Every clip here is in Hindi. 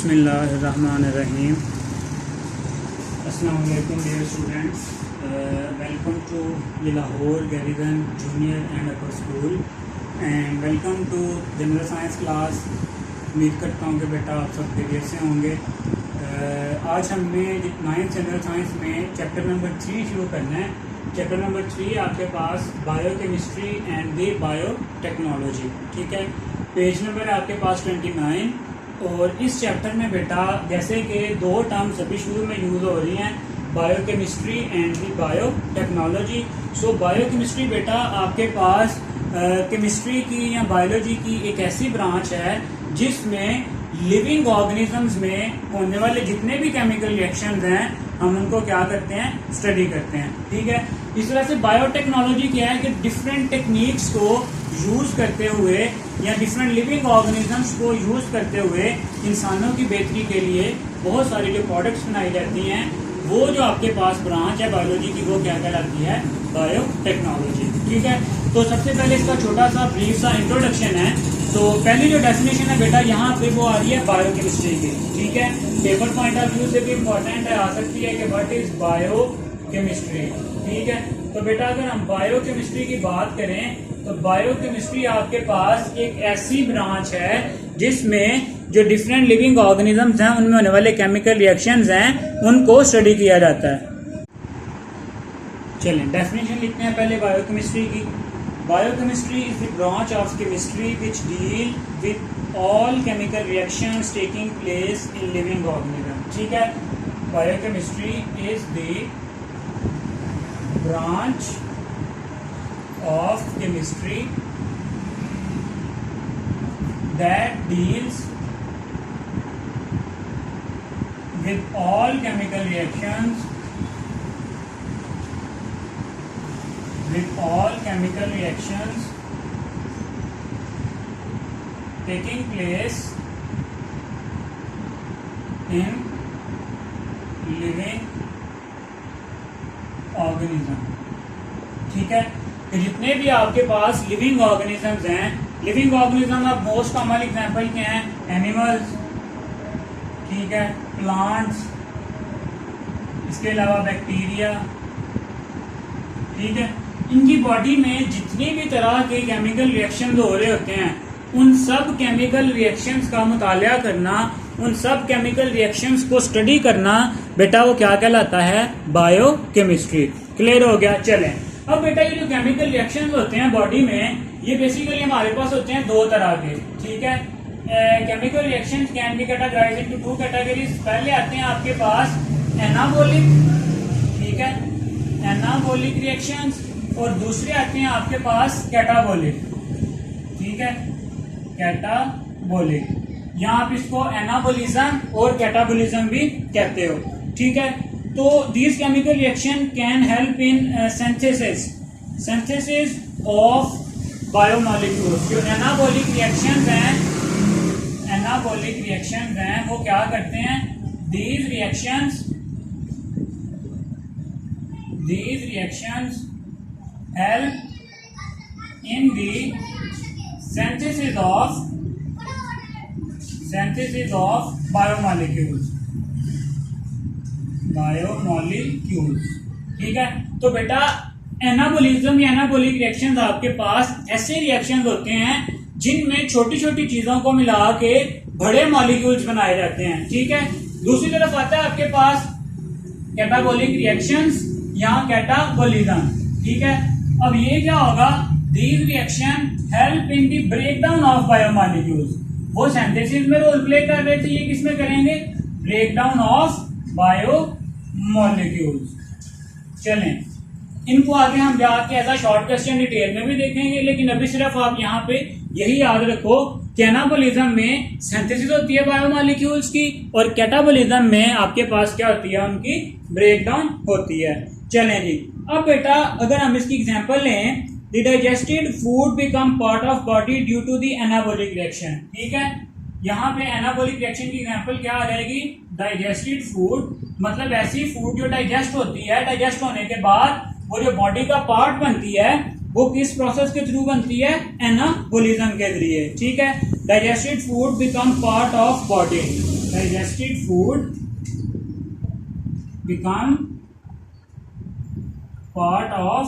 बिस्मिल्लाहिर्रहमानिर्रहीम। अस्सलाम वालेकुम dear students, welcome to Lahore garrison junior and upper school and welcome to general science class. उम्मीद करता हूँ कि बेटा आप सब खैरियत से होंगे। आज हमने 9th जनरल साइंस में चैप्टर नंबर 3 शुरू करना है। चैप्टर नंबर 3 आपके पास बायोकेमिस्ट्री एंड द बायोटेक्नोलॉजी, ठीक है। पेज नंबर है आपके पास 29। और इस चैप्टर में बेटा जैसे कि दो टर्म्स अभी शुरू में यूज़ हो रही हैं, biochemistry and the biotechnology. So biochemistry बेटा आपके पास केमिस्ट्री की या बायोलॉजी की एक ऐसी ब्रांच है जिसमें लिविंग ऑर्गेनिजम्स में होने वाले जितने भी केमिकल रिएक्शंस हैं हम उनको क्या करते हैं, स्टडी करते हैं, ठीक है। इस तरह से बायोटेक्नोलॉजी क्या है कि डिफरेंट टेक्निक्स को यूज़ करते हुए या डिफरेंट लिविंग ऑर्गेनिजम्स को यूज़ करते हुए इंसानों की बेहतरी के लिए बहुत सारी जो प्रोडक्ट्स बनाई जाती हैं, वो जो आपके पास ब्रांच है बायोलॉजी की वो क्या कहलाती है, बायोटेक्नोलॉजी, ठीक है। तो सबसे पहले इसका छोटा सा ब्रीफ सा इंट्रोडक्शन है। तो पहली जो डेफिनेशन है बेटा यहाँ पे वो आ रही है बायोकेमिस्ट्री की, ठीक है। पेपर पॉइंट ऑफ व्यू से भी इम्पोर्टेंट है, आ सकती है कि व्हाट इज बायोकेमिस्ट्री, ठीक है। तो बेटा अगर हम बायोकेमिस्ट्री की बात करें तो बायोकेमिस्ट्री आपके पास एक ऐसी ब्रांच है जिसमें जो डिफरेंट लिविंग ऑर्गेनिजम्स हैं उनमें होने वाले केमिकल रिएक्शंस हैं उनको स्टडी किया जाता है। चलें डेफिनेशन लिखते हैं पहले बायोकेमिस्ट्री की। Biochemistry is the branch of chemistry which deal with all chemical reactions taking place in living organisms, ठीक है। Biochemistry is the branch of chemistry that deals with all chemical reactions taking place in living organism, ठीक है। तो जितने भी आपके पास लिविंग ऑर्गेनिजम्स हैं, लिविंग ऑर्गेनिज्म अब मोस्ट कॉमन एग्जांपल क्या हैं, एनिमल्स, ठीक है, प्लांट्स, इसके अलावा बैक्टीरिया, ठीक है। इनकी बॉडी में जितनी भी तरह के केमिकल रिएक्शंस हो रहे होते हैं उन सब केमिकल रिएक्शंस का मुताला करना, उन सब केमिकल रिएक्शंस को स्टडी करना बेटा वो क्या कहलाता है, बायोकेमिस्ट्री। क्लियर हो गया। चलें अब बेटा ये जो केमिकल रिएक्शंस होते हैं बॉडी में ये बेसिकली हमारे पास होते हैं दो तरह के, ठीक है। Chemical reactions can be categorised into two categories. पहले आते हैं आपके पास एनाबॉलिक, ठीक है, एनाबॉलिक रिएक्शंस, और दूसरे आते हैं आपके पास कैटाबॉलिक, ठीक है, कैटाबॉलिक। यहाँ आप इसको एनाबॉलिज्म और कैटाबॉलिज्म भी कहते हो, ठीक है। तो these chemical reaction can help in synthesis of biomolecules. जो एनाबॉलिक रिएक्शंस हैं वो क्या करते हैं, these reactions help in the synthesis of biomolecules, ठीक है। तो बेटा एनाबॉलिज्म या एनाबॉलिक रिएक्शंस आपके पास ऐसे रिएक्शंस होते हैं जिनमें छोटी छोटी चीजों को मिला के बड़े मॉलिक्यूल्स बनाए जाते हैं, ठीक है। दूसरी तरफ आता है आपके पास कैटाबॉलिक रिएक्शंस या कैटाबॉलिज्म, ठीक है। अब ये क्या होगा, these reaction help in the breakdown of biomolecules. वो सिंथेसिस में रोल प्ले कर रहे थे, ये किसमें करेंगे, ब्रेकडाउन ऑफ बायोमॉलिक्यूल्स। चलें इनको आगे हम जाके as a short question detail में भी देखेंगे, लेकिन अभी सिर्फ आप यहाँ पे यही याद रखो कि एनाबॉलिज्म में सिंथेसिस होती है बायोमॉलिक्यूल्स की और कैटाबॉलिज्म में आपके पास क्या होती है, उनकी ब्रेकडाउन होती है। चलें जी, अब बेटा अगर हम इसकी एग्जांपल लें, the digested food become part of body due to the anabolic reaction, ठीक है। यहाँ पे एनाबॉलिक रिएक्शन की एग्जांपल क्या आ जाएगी, डाइजेस्टेड फूड, मतलब ऐसी फूड जो डाइजेस्ट होती है, डाइजेस्ट होने के बाद वो जो बॉडी का पार्ट बनती है वो किस प्रोसेस के थ्रू बनती है, एनाबॉलिज्म के जरिए, ठीक है। Digested food become part of body, digested food become part of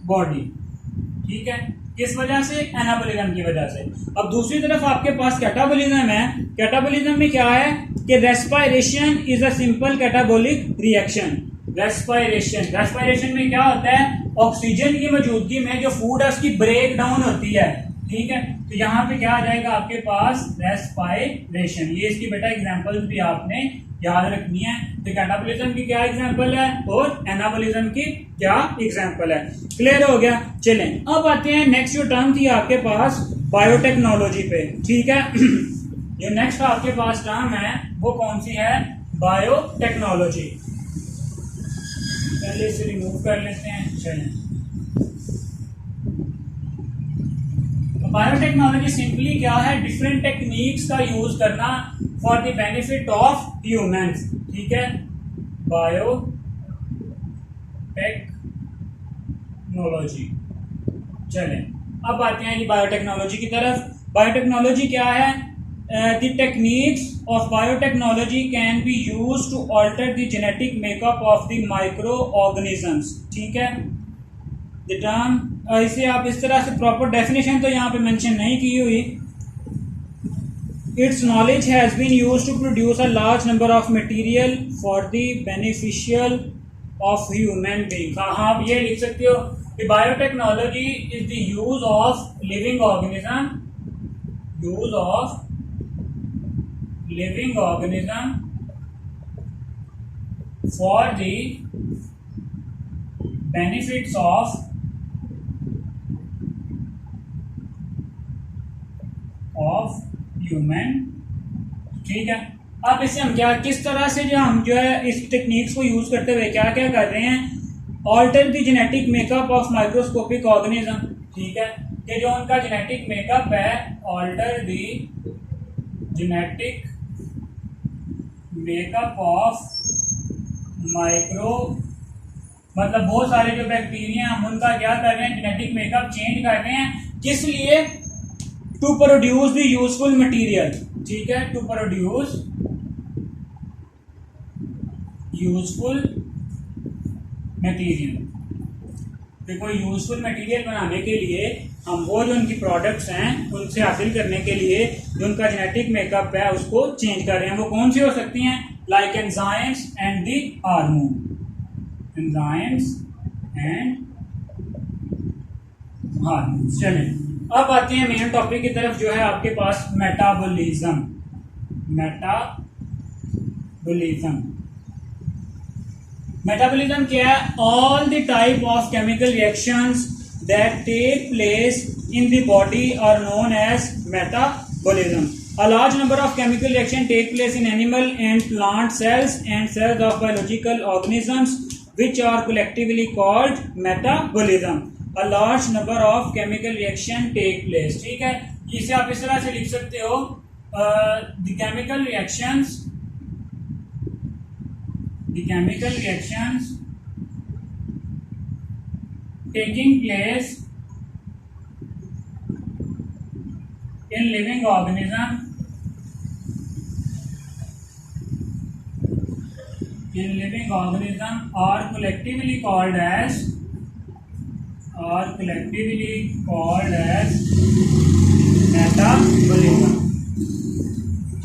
body. ठीक है, किस वजह से? एनाबॉलिज्म की वजह से। अब दूसरी तरफ आपके पास कैटाबॉलिज्म है। कैटाबॉलिज्म में क्या है कि respiration is a simple catabolic reaction. Respiration में क्या होता है? ऑक्सीजन की मौजूदगी में जो फूड है उसकी ब्रेक डाउन होती है। ठीक है, तो यहाँ पे क्या आ जाएगा आपके पास? रेस्पिरेशन। ये इसकी बेटा एग्जांपल्स भी आपने याद रखनी है। तो कैटाबॉलिज्म की क्या एग्जांपल है और एनाबॉलिज्म की क्या एग्जांपल है। क्लियर हो गया? चलें अब आते हैं नेक्स्ट जो टर्म थी आपके पास बायोटेक्नोलॉजी पे। ठीक है जो नेक्स्ट आपके पास टर्म है वो कौन सी है? बायोटेक्नोलॉजी। पहले इसे रिमूव कर लेते हैं। चलें, बायोटेक्नोलॉजी सिंपली क्या है? डिफरेंट टेक्निक्स का यूज करना for the benefit of humans. ठीक है, बायोटेक्नोलॉजी। चलें अब आते हैं बायोटेक्नोलॉजी की तरफ। बायोटेक्नोलॉजी क्या है? The techniques of biotechnology can be used to alter the genetic makeup of the microorganisms. ठीक है, the term इसे आप इस तरह से प्रॉपर डेफिनेशन तो यहाँ पे मेंशन नहीं की हुई। Its knowledge has been used to produce a large number of material for the beneficial of human beings. हाँ आप ये लिख सकते हो कि biotechnology is the use of living organism for the benefits of human. ठीक है, अब इसे हम क्या किस तरह से जो है इस टेक्निक्स को यूज करते हुए क्या क्या कर रहे हैं? Alter the genetic makeup of microscopic organism. ठीक है, कि जो उनका जेनेटिक मेकअप है, alter the genetic makeup of micro मतलब बहुत सारे जो बैक्टीरिया हम उनका क्या कर रहे हैं? जेनेटिक मेकअप चेंज कर रहे हैं। किस लिए? To produce the useful material. ठीक है, टू प्रोड्यूस यूजफुल मटीरियल। तो कोई यूजफुल मटीरियल बनाने के लिए हम वो जो उनकी प्रोडक्ट्स हैं उनसे हासिल करने के लिए जो उनका जेनेटिक मेकअप है उसको चेंज कर रहे हैं। वो कौन सी हो सकती हैं? Like enzymes and the hormone. Enzymes and hormone. चलें अब आते हैं मेन टॉपिक की तरफ जो है आपके पास मेटाबॉलिज्म। मेटाबॉलिज्म क्या है? All the type of chemical reactions that take place in the body are known as metabolism. A large number of chemical reactions take place in animal and plant cells and cells of biological organisms which are collectively called metabolism. A large number of chemical reaction take place. ठीक है, इसे आप इस तरह से लिख सकते हो the chemical reactions taking place in living organism are collectively called as metabolism.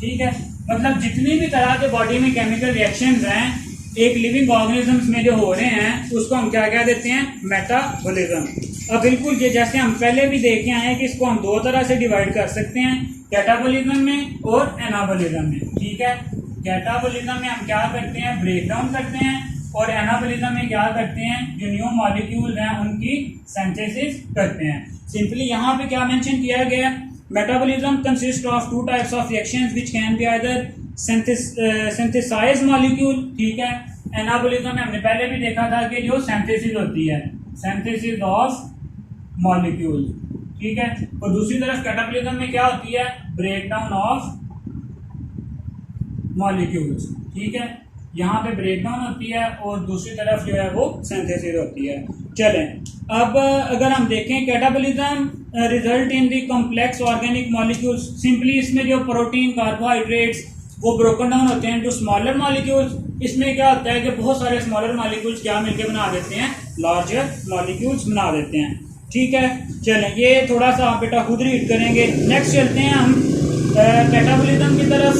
ठीक है, मतलब जितनी भी तरह के बॉडी में केमिकल रिएक्शंस हैं एक लिविंग ऑर्गेनिजम्स में जो हो रहे हैं उसको हम क्या कह देते हैं? मेटाबॉलिज्म। अब बिल्कुल ये जैसे हम पहले भी देखे आए हैं कि इसको हम दो तरह से डिवाइड कर सकते हैं, कैटाबॉलिज्म में और एनाबॉलिज्म में। ठीक है, कैटाबॉलिज्म में हम क्या करते हैं? ब्रेक डाउन करते हैं, और एनाबॉलिज्म में क्या करते हैं? जो न्यू मॉलिक्यूल्स हैं उनकी सिंथेसिस करते हैं। सिंपली यहाँ पे क्या मेंशन किया गया? Metabolism consist of two types of reactions which can be either synthesized molecule. ठीक है, एनाबॉलिज्म में हमने पहले भी देखा था कि जो सिंथेसिस होती है, सिंथेसिस ऑफ मॉलिक्यूल। ठीक है, और दूसरी तरफ कैटाबॉलिज्म में क्या होती है? Break down of molecules. ठीक है, यहाँ पे ब्रेकडाउन होती है और दूसरी तरफ जो है वो सिंथेसिस होती है। चलें, अब अगर हम देखें catabolism result in the complex organic molecules, simply इसमें जो प्रोटीन कार्बोहाइड्रेट्स वो ब्रोकन डाउन होते हैं टू स्मॉलर मॉलिक्यूल्स। इसमें क्या होता है कि बहुत सारे स्मॉलर मॉलिक्यूल्स क्या मिलकर बना देते हैं, लार्जर मॉलिक्यूल्स बना देते हैं। ठीक है, चलें ये थोड़ा सा आप बेटा खुद रीड करेंगे। नेक्स्ट चलते हैं हम कैटाबोलिज्म की तरफ,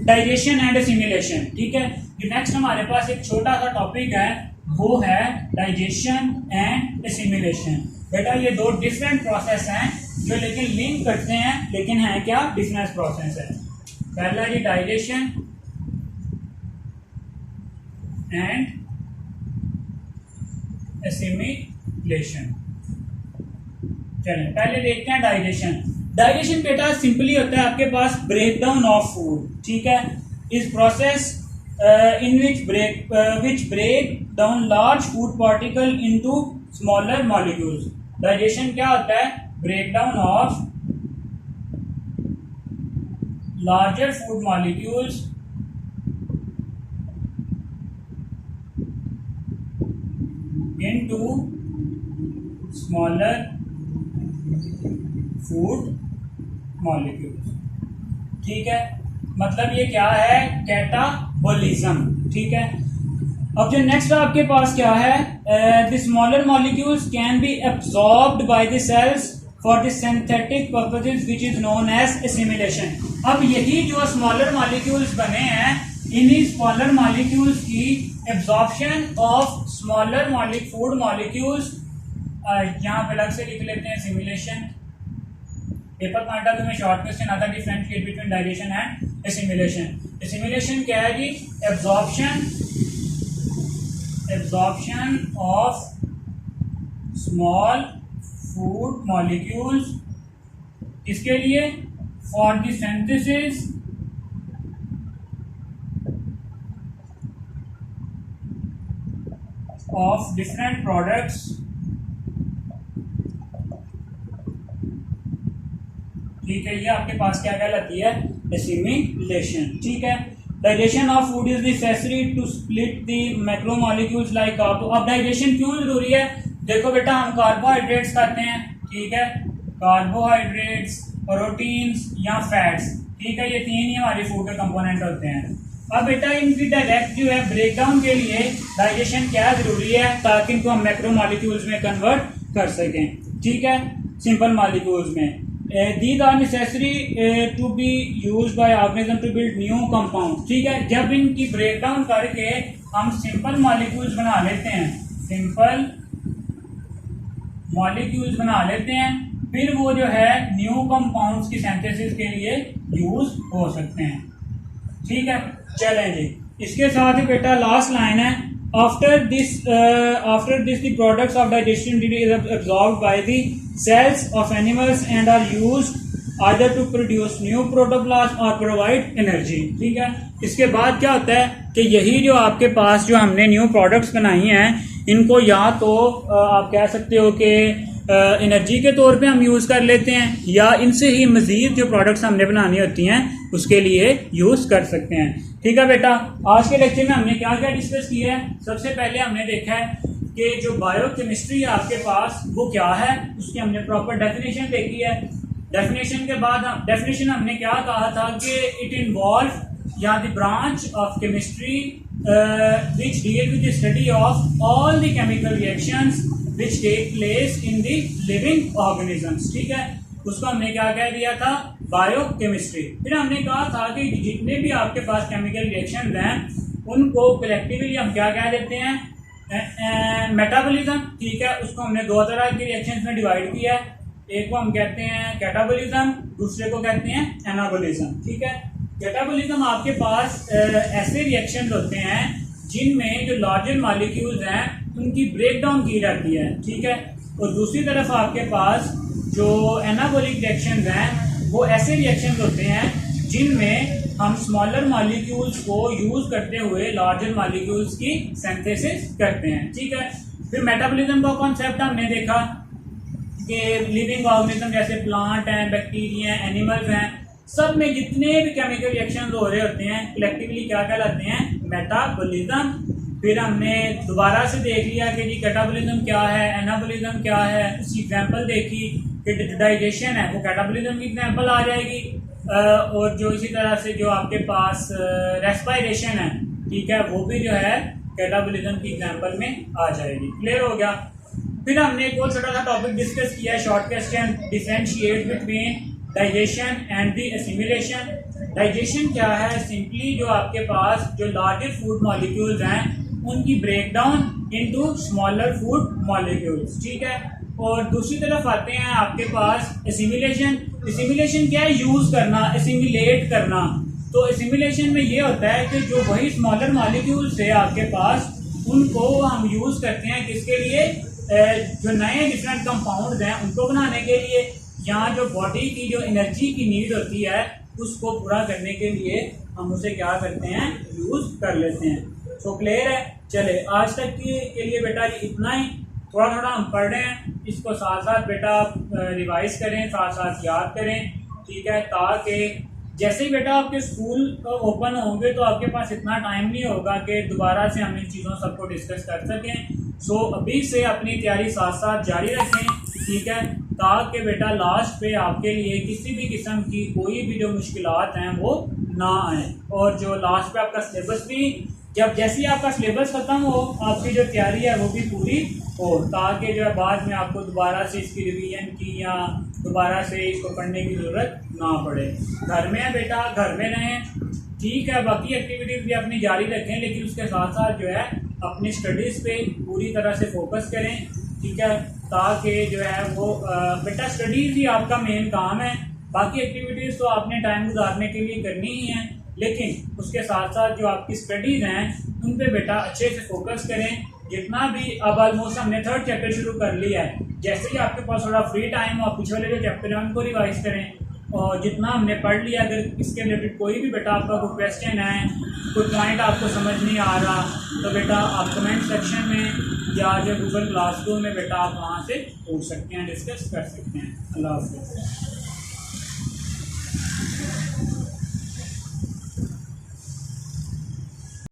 डाइजेशन एंड एसिमिलेशन। ठीक है, नेक्स्ट हमारे पास एक छोटा सा टॉपिक है, वो है डाइजेशन एंड एसिमिलेशन। बेटा ये दो डिफरेंट प्रोसेस हैं जो लेकिन लिंक करते हैं, लेकिन है क्या, डिफरेंट प्रोसेस है। पहला जी डाइजेशन एंड एसिमिलेशन। चलें पहले देखते हैं डाइजेशन। डाइजेशन बेटा सिंपली होता है आपके पास ब्रेक डाउन ऑफ फूड। ठीक है, इस process in which break down large food particle into smaller molecules. Digestion क्या होता है, breakdown of larger food molecules into smaller food molecules. ठीक है, मतलब ये क्या है, कैटाबोलिज्म। ठीक है, अब जो नेक्स्ट आपके पास क्या है, the smaller molecules can be absorbed by the cells for the synthetic purposes which is known as assimilation. अब यही जो स्मॉलर मॉलिक्यूल्स बने हैं, इन्हीं स्मॉलर मॉलिक्यूल्स की absorption of smaller food molecules, यहाँ पे अलग से लिख लेते हैं assimilation. Paper point of view में शॉर्ट क्वेश्चन आता है, differentiate between digestion and assimilation. Assimilation क्या है जी, absorption of small food molecules, किसके लिए, for the synthesis of different products. ठीक है, ये आपके पास क्या कहलाती है, एसिमिलेशन। ठीक है, digestion of food is necessary to split the macromolecules like carbo. अब डाइजेशन क्यों जरूरी है, देखो बेटा हम कार्बोहाइड्रेट्स खाते हैं, ठीक है, कार्बोहाइड्रेट्स, प्रोटीन्स या फैट्स। ठीक है, ये तीन ही हमारी फूड के कंपोनेंट होते हैं। अब बेटा इनकी डायरेक्ट जो है ब्रेकडाउन के लिए डाइजेशन क्या जरूरी है, ताकि इनको हम मैक्रोमोलिक्यूल्स में कन्वर्ट कर सकें। ठीक है, सिंपल मॉलिक्यूल्स में। These are necessary to be used by organism to build new compounds. ठीक है, जब इनकी ब्रेकडाउन करके हम सिंपल मॉलिक्यूल्स बना लेते हैं, सिंपल मॉलिक्यूल्स बना लेते हैं, फिर वो जो है न्यू कंपाउंड्स की सिंथेसिस के लिए यूज हो सकते हैं। ठीक है, चलें जी, इसके साथ ही बेटा लास्ट लाइन है, after this the products of digestion is absorbed by the cells of animals and are used either to produce new protoplasm or provide energy। ठीक है, इसके बाद क्या होता है कि यही जो आपके पास जो हमने न्यू प्रोडक्ट्स बनाई हैं, इनको या तो आप कह सकते हो कि एनर्जी के तौर पे हम यूज़ कर लेते हैं, या इनसे ही मज़ीद जो प्रोडक्ट्स हमने बनानी होती हैं उसके लिए यूज़ कर सकते हैं। ठीक है बेटा, आज के लेक्चर में हमने क्या क्या डिस्कस किया है। सबसे पहले हमने देखा है कि जो बायोकेमिस्ट्री है आपके पास वो क्या है, उसकी हमने प्रॉपर डेफिनेशन देखी है। डेफिनेशन के बाद डेफिनेशन हमने क्या कहा था कि इट इन्वॉल्व या the branch of chemistry which deal with the study of all the chemical reactions which take place in the living organisms। ठीक है, उसको हमने क्या कह दिया था, बायोकेमिस्ट्री। फिर हमने कहा था कि जितने भी आपके पास केमिकल रिएक्शन हैं उनको कलेक्टिवली हम क्या कह देते हैं, मेटाबॉलिज्म। ठीक है, उसको हमने दो तरह के रिएक्शंस में डिवाइड किया है, एक को हम कहते हैं कैटाबॉलिज्म, दूसरे को कहते हैं एनाबॉलिज्म। ठीक है, कैटाबॉलिज्म आपके पास ऐसे रिएक्शन होते हैं जिनमें जो लार्जर मॉलिक्यूल्स हैं उनकी ब्रेकडाउन की जाती है। ठीक है, और दूसरी तरफ आपके पास जो एनाबॉलिक रिएक्शंस हैं वो ऐसे रिएक्शंस होते हैं जिनमें हम स्मॉलर मॉलिक्यूल्स को यूज करते हुए लार्जर मॉलिक्यूल्स की सिंथेसिस करते हैं। ठीक है, फिर मेटाबॉलिज्म का कॉन्सेप्ट हमने देखा कि लिविंग ऑर्गेनिज्म जैसे प्लांट हैं, बैक्टीरिया हैं, एनिमल्स हैं, सब में जितने भी केमिकल रिएक्शंस हो रहे होते हैं कलेक्टिवली क्या कहलाते हैं, मेटाबॉलिज्म। फिर हमने दोबारा से देख लिया कि जी कैटाबोलिज्म क्या है, एनाबोलिज्म क्या है, उसकी एग्जांपल देखी कि डाइजेशन है वो कैटाबोलिज्म की एग्जांपल आ जाएगी, और जो इसी तरह से जो आपके पास रेस्पिरेशन है, ठीक है, वो भी जो है कैटाबोलिज्म की एग्जांपल में आ जाएगी। क्लियर हो गया। फिर हमने एक और छोटा सा टॉपिक डिस्कस किया है, short question, differentiate between digestion and the assimilation. Digestion क्या है? सिंपली जो आपके पास जो लार्जर फूड मॉलिक्यूल्स हैं उनकी breakdown into smaller food molecules, ठीक है। और दूसरी तरफ आते हैं आपके पास एसिमिलेशन। एसिमिलेशन क्या है? यूज करना, एसिमिलेट करना। तो एसिमिलेशन में ये होता है कि जो वही स्मॉलर मॉलिक्यूल्स है आपके पास, उनको हम यूज करते हैं किसके लिए? जो नए डिफरेंट कंपाउंड्स हैं उनको बनाने के लिए, यहाँ जो बॉडी की जो एनर्जी की नीड होती है उसको पूरा करने के लिए हम उसे क्या करते हैं? यूज कर लेते हैं। सो क्लियर है। चले आज तक के लिए बेटा ये इतना ही। थोड़ा थोड़ा हम पढ़ रहे हैं, इसको साथ साथ बेटा रिवाइज करें, साथ साथ याद करें, ठीक है, ताकि जैसे ही बेटा आपके स्कूल ओपन होंगे तो आपके पास इतना टाइम नहीं होगा कि दोबारा से हम इन चीज़ों सबको डिस्कस कर सकें। सो अभी से अपनी तैयारी साथ साथ जारी रखें, ठीक है, ताकि बेटा लास्ट पे आपके लिए किसी भी किस्म की कोई भी जो मुश्किलात हैं वो ना आए, और जो लास्ट पे आपका सिलेबस भी जब जैसे ही आपका सिलेबस खत्म हो आपकी जो तैयारी है वो भी पूरी हो, ताकि जो है बाद में आपको दोबारा से इसकी रिवीजन की या दोबारा से इसको पढ़ने की ज़रूरत ना पड़े। घर में है बेटा, घर में रहें, ठीक है, बाकी एक्टिविटीज़ भी अपनी जारी रखें, लेकिन उसके साथ साथ जो है अपनी स्टडीज़ पे पूरी तरह से फोकस करें, ठीक है, ताकि जो है वो बेटा स्टडीज़ ही आपका मेन काम है। बाकी एक्टिविटीज़ तो आपने टाइम गुजारने के लिए करनी ही है, लेकिन उसके साथ साथ जो आपकी स्टडीज़ हैं उन पे बेटा अच्छे से फोकस करें। जितना भी अब ऑलमोस्ट हमने 3rd चैप्टर शुरू कर लिया है, जैसे ही आपके पास थोड़ा फ्री टाइम हो आप पिछले वाले जो चैप्टर है उनको रिवाइज करें, और जितना हमने पढ़ लिया अगर इसके रिलेटेड कोई भी बेटा आपका कोई क्वेश्चन है, कोई पॉइंट आपको समझ नहीं आ रहा, तो बेटा आप कमेंट सेक्शन में या जो गूगल क्लासरूम में बेटा आप वहाँ से पूछ सकते हैं, डिस्कस कर सकते हैं। अल्लाह हाफ़िज़।